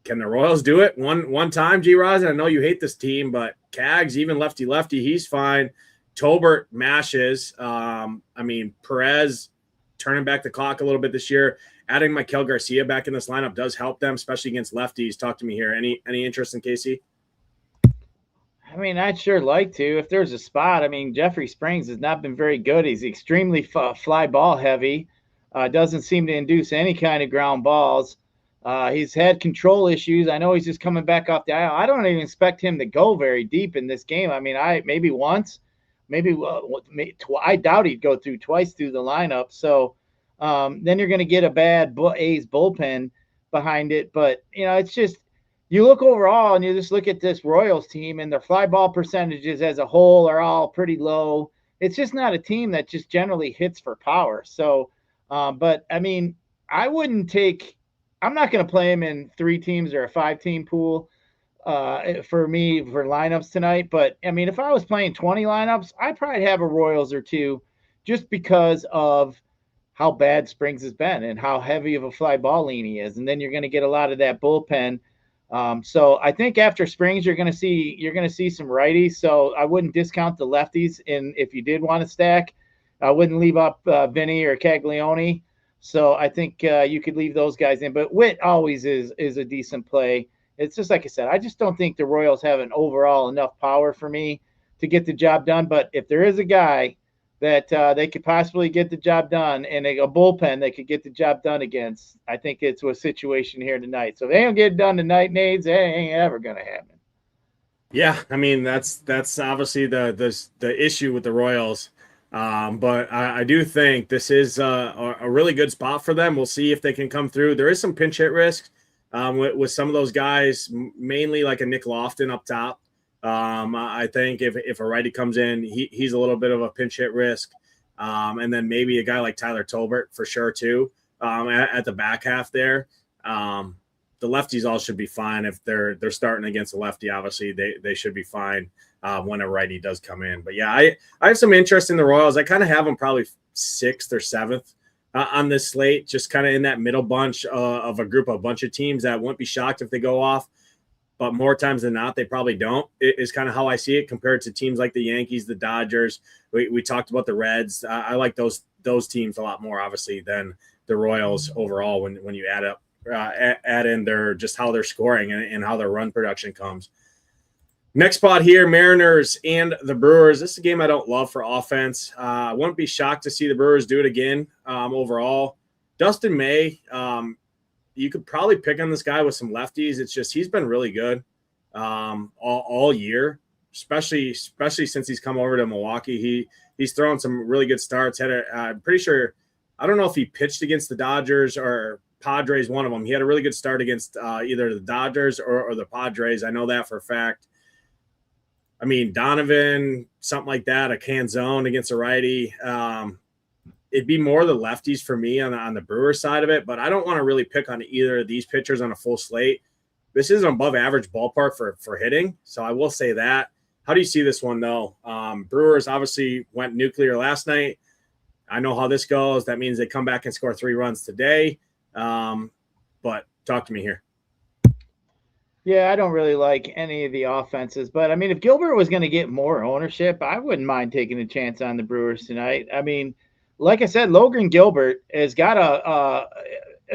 can the Royals do it one time, Gyiraszin? I know you hate this team, but Cags, even lefty, he's fine. Tolbert mashes. I mean, Perez turning back the clock a little bit this year. Adding Maikel Garcia back in this lineup does help them, especially against lefties. Talk to me here. Any interest in KC? I mean, I'd sure like to. If there's a spot, I mean, Jeffrey Springs has not been very good. He's extremely fly ball heavy. Doesn't seem to induce any kind of ground balls. He's had control issues. I know he's just coming back off the aisle. I don't even expect him to go very deep in this game. I mean, maybe once, maybe I doubt he'd go through twice through the lineup. So then you're going to get a bad A's bullpen behind it. But, it's just you look overall and you just look at this Royals team and their fly ball percentages as a whole are all pretty low. It's just not a team that just generally hits for power. So, but I mean, I'm not going to play him in 3 teams or a 5-team pool for me for lineups tonight. But I mean, if I was playing 20 lineups, I'd probably have a Royals or 2 just because of how bad Springs has been and how heavy of a fly ball lean he is. And then you're going to get a lot of that bullpen. So I think after Springs, you're going to see some righties. So I wouldn't discount the lefties if you did want to stack. I wouldn't leave up Vinny or Caglione. So I think you could leave those guys in. But Witt always is a decent play. It's just like I said, I just don't think the Royals have an overall enough power for me to get the job done. But if there is a guy that they could possibly get the job done and a bullpen they could get the job done against, I think it's a situation here tonight. So if they don't get it done tonight, Nades, it ain't ever going to happen. Yeah, I mean, that's obviously the issue with the Royals. But I do think this is a really good spot for them. We'll see if they can come through. There is some pinch hit risk with some of those guys, mainly like a Nick Lofton up top. I think if a righty comes in, he's a little bit of a pinch hit risk. And then maybe a guy like Tyler Tolbert for sure too at the back half there. The lefties all should be fine. If they're starting against a lefty, obviously they should be fine when a righty does come in. But yeah, I have some interest in the Royals. I kind of have them probably 6th or 7th on this slate, just kind of in that middle bunch of a bunch of teams that wouldn't be shocked if they go off. But more times than not, they probably don't. It is kind of how I see it compared to teams like the Yankees, the Dodgers. We talked about the Reds. I like those teams a lot more, obviously, than the Royals overall when you add in how they're scoring and how their run production comes. Next spot here, Mariners and the Brewers. This is a game I don't love for offense. I wouldn't be shocked to see the Brewers do it again overall. Dustin May, you could probably pick on this guy with some lefties. It's just he's been really good all year, especially since he's come over to Milwaukee. He's thrown some really good starts. I'm pretty sure, I don't know if he pitched against the Dodgers or Padres, one of them. He had a really good start against either the Dodgers or the Padres. I know that for a fact. I mean, Donovan, something like that, a Canzone against a righty. It'd be more the lefties for me on the Brewers side of it, but I don't want to really pick on either of these pitchers on a full slate. This is an above average ballpark for hitting, so I will say that. How do you see this one, though? Brewers obviously went nuclear last night. I know how this goes. That means they come back and score 3 runs today. But talk to me here. Yeah, I don't really like any of the offenses, but I mean, if Gilbert was going to get more ownership, I wouldn't mind taking a chance on the Brewers tonight. I mean, like I said, Logan Gilbert has got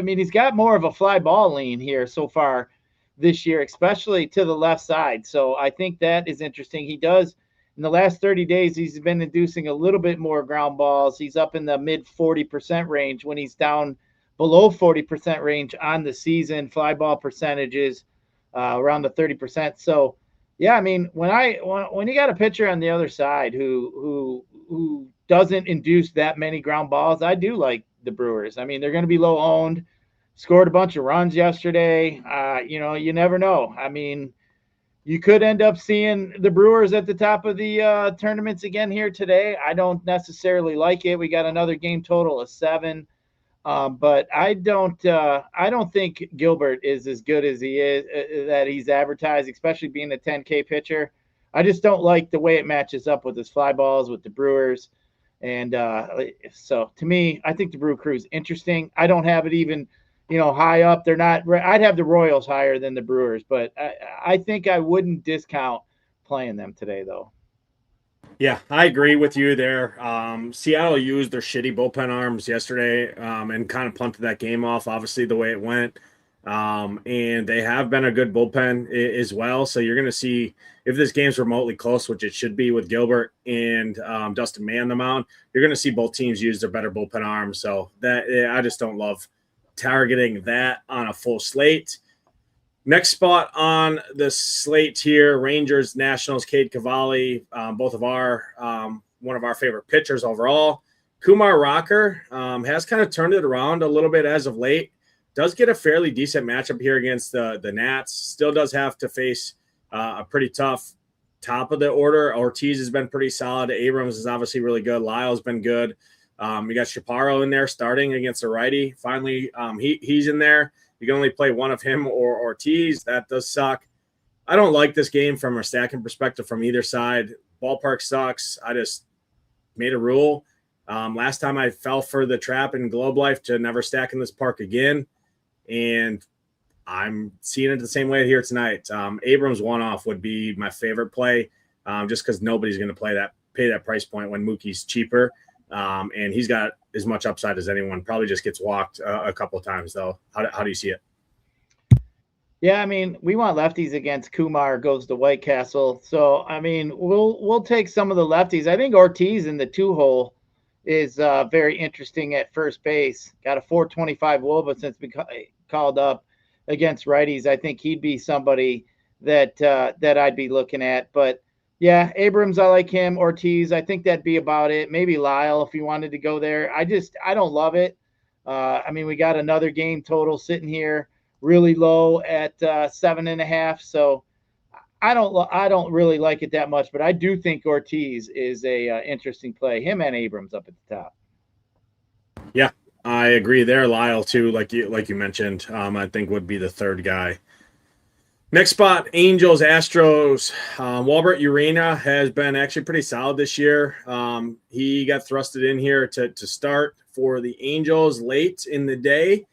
he's got more of a fly ball lean here so far this year, especially to the left side. So I think that is interesting. He does, in the last 30 days, he's been inducing a little bit more ground balls. He's up in the mid 40% range when he's down below 40% range on the season. Fly ball percentages around the 30%. So yeah, I mean, when you got a pitcher on the other side who doesn't induce that many ground balls, I do like the Brewers. I mean, they're going to be low owned, scored a bunch of runs yesterday. You never know. I mean, you could end up seeing the Brewers at the top of the tournaments again here today. I don't necessarily like it. We got another game total of 7. But I don't think Gilbert is as good as he is that he's advertised, especially being a 10K pitcher. I just don't like the way it matches up with his fly balls with the Brewers. And so to me, I think the Brew Crew is interesting. I don't have it even, high up. They're not. I'd have the Royals higher than the Brewers, but I think I wouldn't discount playing them today, though. Yeah, I agree with you there. Seattle used their shitty bullpen arms yesterday and kind of punted that game off, obviously, the way it went. And they have been a good bullpen as well. So you're going to see if this game's remotely close, which it should be with Gilbert and Dustin May on the mound, you're going to see both teams use their better bullpen arms. So I just don't love targeting that on a full slate. Next spot on the slate here, Rangers, Nationals, Cade Cavalli, both of our one of our favorite pitchers overall. Kumar Rocker has kind of turned it around a little bit as of late. Does get a fairly decent matchup here against the Nats. Still does have to face a pretty tough top of the order. Ortiz has been pretty solid. Abrams is obviously really good. Lyle's been good. You got Chaparro in there starting against a righty. Finally, he's in there. You can only play one of him or Ortiz. That does suck. I don't like this game from a stacking perspective from either side. Ballpark sucks. I just made a rule. Last time I fell for the trap in Globe Life to never stack in this park again. And I'm seeing it the same way here tonight. Abrams one-off would be my favorite play just because nobody's going to pay that price point when Mookie's cheaper. And he's got as much upside as anyone. Probably just gets walked a couple of times, though. How do you see it? Yeah, I mean, we want lefties against Kumar goes to White Castle. So, I mean, we'll take some of the lefties. I think Ortiz in the 2-hole is very interesting at first base. Got a 425 WOBA since we called up against righties. I think he'd be somebody that I'd be looking at. But yeah, Abrams, I like him. Ortiz, I think that'd be about it. Maybe Lyle if you wanted to go there. I don't love it. I mean, we got another game total sitting here really low at 7.5. So I don't really like it that much, but I do think Ortiz is a interesting play. Him and Abrams up at the top. Yeah, I agree there. Lyle too, like you mentioned, I think would be the third guy. Next spot, Angels, Astros. Walbert Urena has been actually pretty solid this year. He got thrusted in here to start for the Angels late in the day.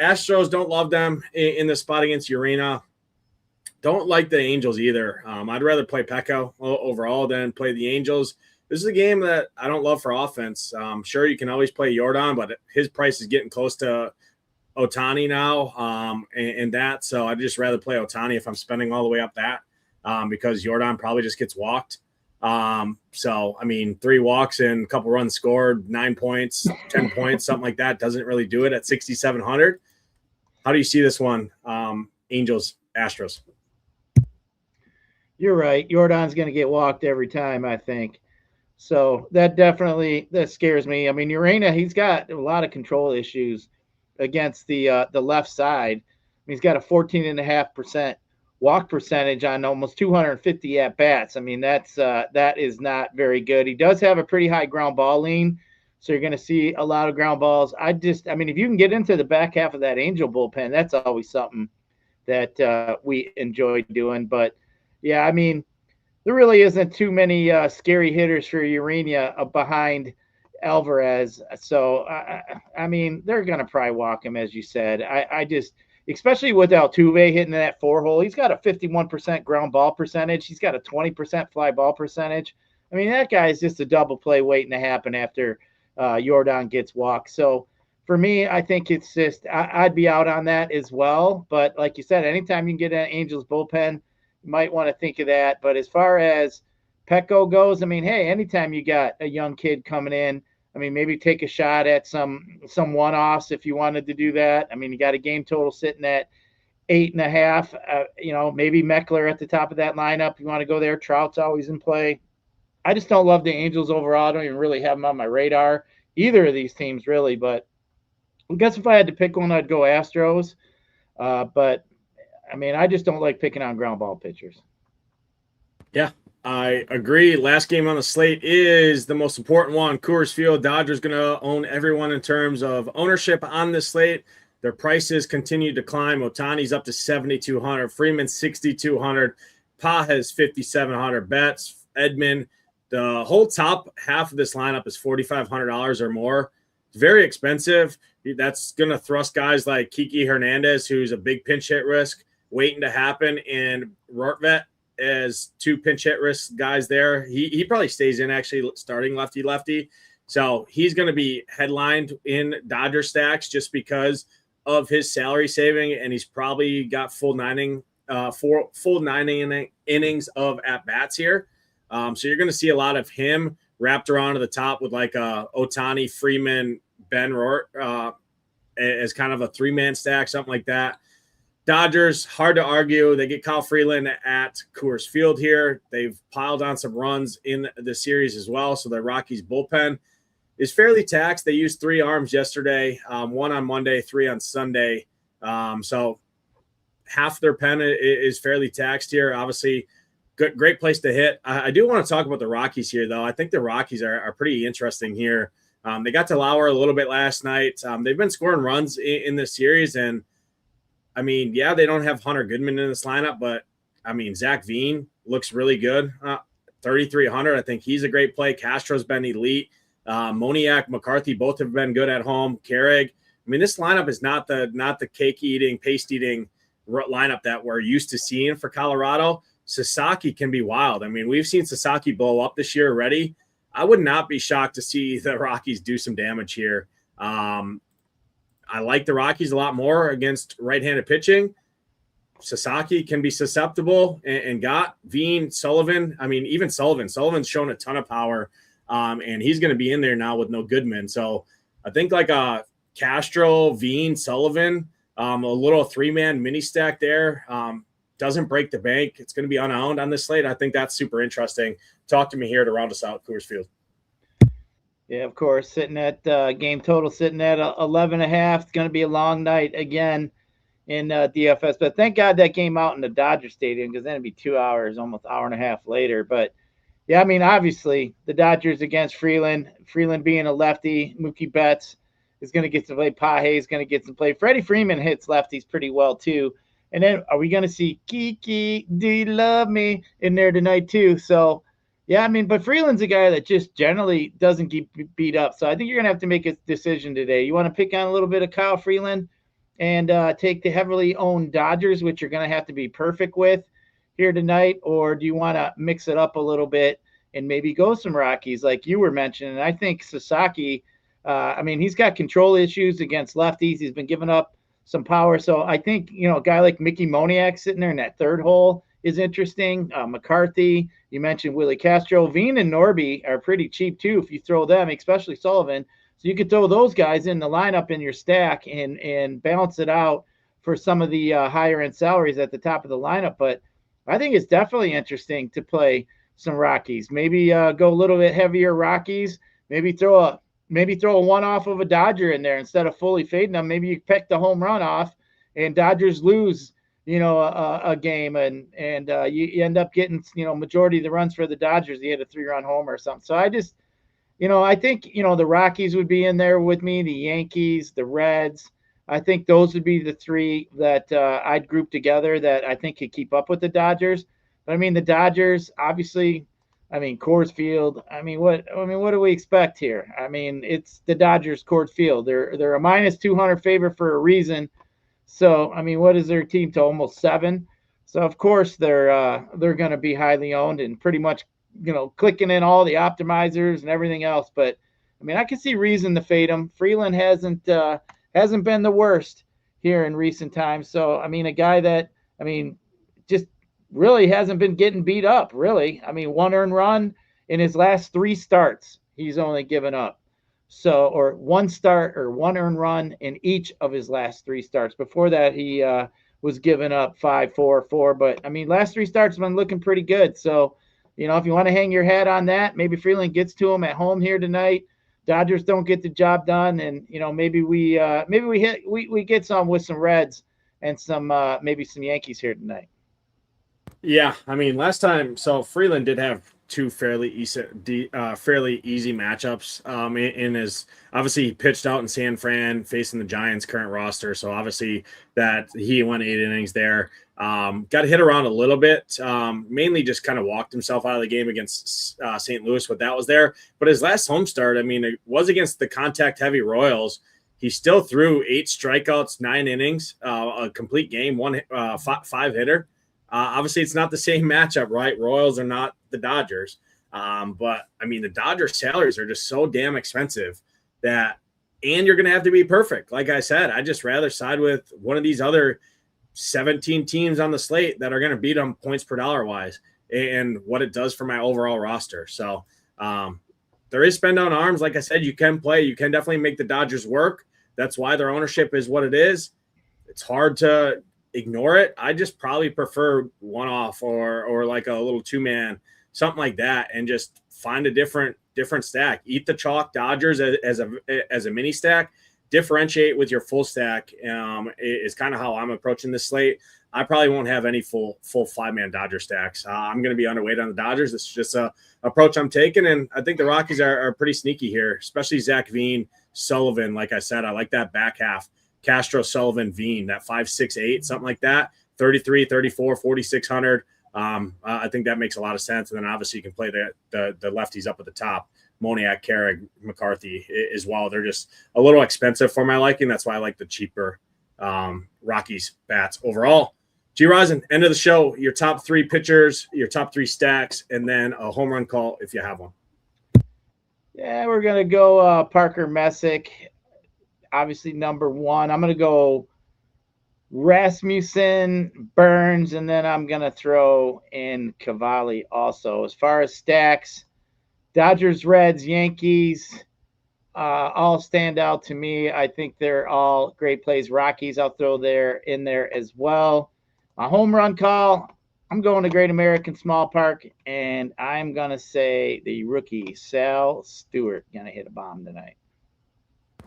Astros, don't love them in the spot against Urena. Don't like the Angels either. I'd rather play Pecco overall than play the Angels. This is a game that I don't love for offense. Sure, you can always play Jordan, but his price is getting close to Ohtani now, and that. So I'd just rather play Ohtani if I'm spending all the way up that because Jordan probably just gets walked. So, I mean, 3 walks and a couple runs scored, 9 points, 10 points, something like that doesn't really do it at 6,700. How do you see this one, Angels, Astros? You're right. Jordan's going to get walked every time, I think. So that scares me. I mean, Urena, he's got a lot of control issues against the left side. He's got a 14.5% walk percentage on almost 250 at bats. I mean, that is not very good. He does have a pretty high ground ball lean, so you're going to see a lot of ground balls. I mean, if you can get into the back half of that Angel bullpen, that's always something that we enjoy doing. But yeah, I mean, there really isn't too many scary hitters for Urena behind Alvarez. So, I mean, they're going to probably walk him, as you said. I just, especially with Altuve hitting that 4-hole, he's got a 51% ground ball percentage. He's got a 20% fly ball percentage. I mean, that guy is just a double play waiting to happen after Jordan gets walked. So, for me, I think it's just, I'd be out on that as well. But like you said, anytime you can get an Angels bullpen, you might want to think of that. But as far as Pecco goes, I mean, hey, anytime you got a young kid coming in, I mean, maybe take a shot at some one-offs if you wanted to do that. I mean, you got a game total sitting at 8.5. Maybe Meckler at the top of that lineup. You want to go there. Trout's always in play. I just don't love the Angels overall. I don't even really have them on my radar, either of these teams, really. But I guess if I had to pick one, I'd go Astros. But, I mean, I just don't like picking on ground ball pitchers. Yeah, I agree. Last game on the slate is the most important one. Coors Field. Dodgers going to own everyone in terms of ownership on this slate. Their prices continue to climb. Ohtani's up to 7,200. Freeman 6,200. Pa has 5,700 bets. Edman, the whole top half of this lineup is $4,500 or more. It's very expensive. That's going to thrust guys like Kiki Hernandez, who's a big pinch hit risk, waiting to happen, and Rortvet as 2 pinch hit risk guys there. He probably stays in, actually, starting lefty. So he's going to be headlined in Dodger stacks just because of his salary saving, and he's probably got full nine innings of at bats here. So you're going to see a lot of him wrapped around to the top with like Ohtani, Freeman, Ben Rohr as kind of a 3-man stack, something like that. Dodgers, hard to argue. They get Kyle Freeland at Coors Field here. They've piled on some runs in the series as well. So the Rockies bullpen is fairly taxed. They used 3 arms yesterday, 1 on Monday, 3 on Sunday. So half their pen is fairly taxed here. Obviously, great place to hit. I do want to talk about the Rockies here, though. I think the Rockies are pretty interesting here. They got to Lauer a little bit last night. They've been scoring runs in this series, and I mean, yeah, they don't have Hunter Goodman in this lineup, but I mean, Zach Veen looks really good. 3,300. I think he's a great play. Castro's been elite. Moniak, McCarthy, both have been good at home. Carrig. I mean, this lineup is not the cake eating, paste eating lineup that we're used to seeing for Colorado. Sasaki can be wild. I mean, we've seen Sasaki blow up this year already. I would not be shocked to see the Rockies do some damage here. I like the Rockies a lot more against right-handed pitching. Sasaki can be susceptible and got Veen, Sullivan. I mean, even Sullivan's shown a ton of power, and he's going to be in there now with no Goodman. So I think like a Castro, Veen, Sullivan, a little 3-man mini stack there doesn't break the bank. It's going to be unowned on this slate. I think that's super interesting. Talk to me here to round us out, Coors Field. Yeah, of course. Sitting at game total, sitting at 11.5. It's going to be a long night again in DFS. But thank God that came out in the Dodger Stadium, because then it'd be 2 hours, almost hour and a half later. But yeah, I mean, obviously the Dodgers against Freeland being a lefty, Mookie Betts is going to get to play. Pahey is going to get some play. Freddie Freeman hits lefties pretty well too. And then are we going to see Kiki, do you love me in there tonight too? So yeah, I mean, but Freeland's a guy that just generally doesn't get beat up. So I think you're going to have to make a decision today. You want to pick on a little bit of Kyle Freeland and take the heavily owned Dodgers, which you're going to have to be perfect with here tonight, or do you want to mix it up a little bit and maybe go some Rockies like you were mentioning? I think Sasaki, I mean, he's got control issues against lefties. He's been giving up some power. So I think, a guy like Mickey Moniak sitting there in that third hole is interesting. McCarthy, you mentioned Willie Castro. Veen and Norby are pretty cheap too if you throw them, especially Sullivan. So you could throw those guys in the lineup in your stack and balance it out for some of the higher end salaries at the top of the lineup. But I think it's definitely interesting to play some Rockies. Maybe go a little bit heavier Rockies. Maybe throw a one off of a Dodger in there instead of fully fading them. Maybe you pick the home run off and Dodgers lose, a game and you end up getting, majority of the runs for the Dodgers. He had a 3-run homer or something. So I just, I think, the Rockies would be in there with me, the Yankees, the Reds. I think those would be the 3 that I'd group together that I think could keep up with the Dodgers. But I mean, the Dodgers, obviously, Coors Field. What do we expect here? I mean, it's the Dodgers Coors Field. They're a minus 200 favorite for a reason. So, what is their team to almost 7? So of course they're going to be highly owned and pretty much, clicking in all the optimizers and everything else. But I can see reason to fade them. Freeland hasn't been the worst here in recent times. So, a guy that, just really hasn't been getting beat up, really. 1 earned run in his last 3 starts, he's only given up. So, or 1 start or 1 earned run in each of his last 3 starts. Before that, he was giving up 5, 4, 4. But, last 3 starts have been looking pretty good. So, if you want to hang your hat on that, maybe Freeland gets to him at home here tonight. Dodgers don't get the job done, and maybe we get some with some Reds and some maybe some Yankees here tonight. Yeah, last time, so Freeland did have 2 fairly easy matchups. In his, obviously he pitched out in San Fran facing the Giants' current roster, so obviously that he went 8 innings there. Got hit around a little bit, mainly just kind of walked himself out of the game against St. Louis, but that was there. But his last home start, it was against the contact-heavy Royals. He still threw 8 strikeouts, 9 innings, a complete game, 5 hitter. Obviously, it's not the same matchup, right? Royals are not the Dodgers. But, the Dodgers' salaries are just so damn expensive that and you're going to have to be perfect. Like I said, I just rather side with one of these other 17 teams on the slate that are going to beat them points per dollar wise and what it does for my overall roster. So there is spend on arms. Like I said, you can play. You can definitely make the Dodgers work. That's why their ownership is what it is. It's hard to ignore it. I just probably prefer one-off or like a little two-man, something like that, and just find a different stack. Eat the chalk Dodgers as a mini stack. Differentiate with your full stack is kind of how I'm approaching this slate. I probably won't have any full 5-man Dodger stacks. I'm going to be underweight on the Dodgers. It's just a approach I'm taking, and I think the Rockies are pretty sneaky here, especially Zach Veen, Sullivan. Like I said, I like that back half. Castro, Sullivan, Veen, that 5, 6, 8, something like that. 33, 34, 4,600. I think that makes a lot of sense. And then obviously you can play the lefties up at the top. Moniak, Carrick, McCarthy as well. They're just a little expensive for my liking. That's why I like the cheaper Rockies bats overall. Gyiraszin, end of the show. Your top 3 pitchers, your top 3 stacks, and then a home run call if you have one. Yeah, we're going to go Parker Messick. Obviously, number 1. I'm going to go Rasmussen, Burns, and then I'm going to throw in Cavalli also. As far as stacks, Dodgers, Reds, Yankees, all stand out to me. I think they're all great plays. Rockies, I'll throw in there as well. My home run call, I'm going to Great American Small Park, and I'm going to say the rookie, Sal Stewart, going to hit a bomb tonight.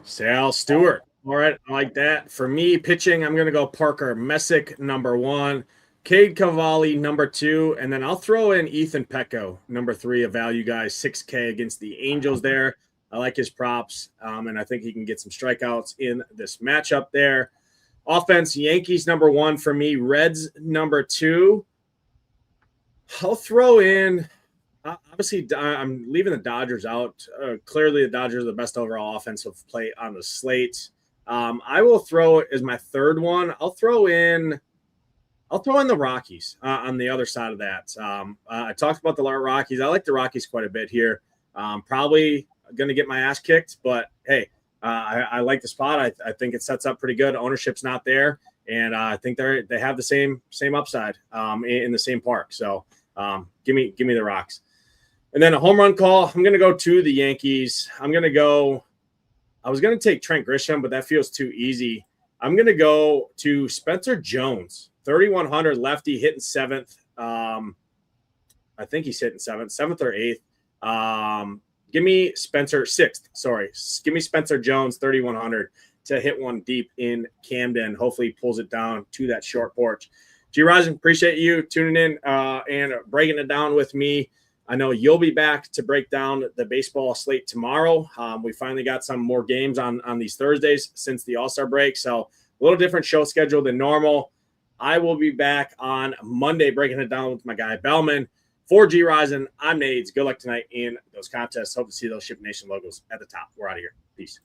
Sal Stewart. All right, I like that. For me, pitching, I'm going to go Parker Messick, number 1. Cade Cavalli, number 2. And then I'll throw in Ethan Pecco, number 3, a value guy, 6K against the Angels there. I like his props, and I think he can get some strikeouts in this matchup there. Offense, Yankees, number 1 for me. Reds, number 2. I'll throw in obviously, I'm leaving the Dodgers out. Clearly, the Dodgers are the best overall offensive play on the slate. I will throw it as my third one. I'll throw in the Rockies on the other side of that. I talked about the Rockies. I like the Rockies quite a bit here. Probably going to get my ass kicked, but hey, I like the spot. I think it sets up pretty good. Ownership's not there, and I think they have the same upside in the same park. So give me the Rocks. And then a home run call. I'm going to go to the Yankees. I was going to take Trent Grisham, but that feels too easy. I'm going to go to Spencer Jones, 3,100 lefty, hitting 7th. I think he's hitting 7th or 8th. Give me Spencer 6th. Sorry. Give me Spencer Jones, 3,100 to hit one deep in Camden. Hopefully he pulls it down to that short porch. Gyiraszin, appreciate you tuning in and breaking it down with me. I know you'll be back to break down the baseball slate tomorrow. We finally got some more games on these Thursdays since the All-Star break, so a little different show schedule than normal. I will be back on Monday breaking it down with my guy Bellman. For Gyiraszin, I'm Nades. Good luck tonight in those contests. Hope to see those Ship Nation logos at the top. We're out of here. Peace.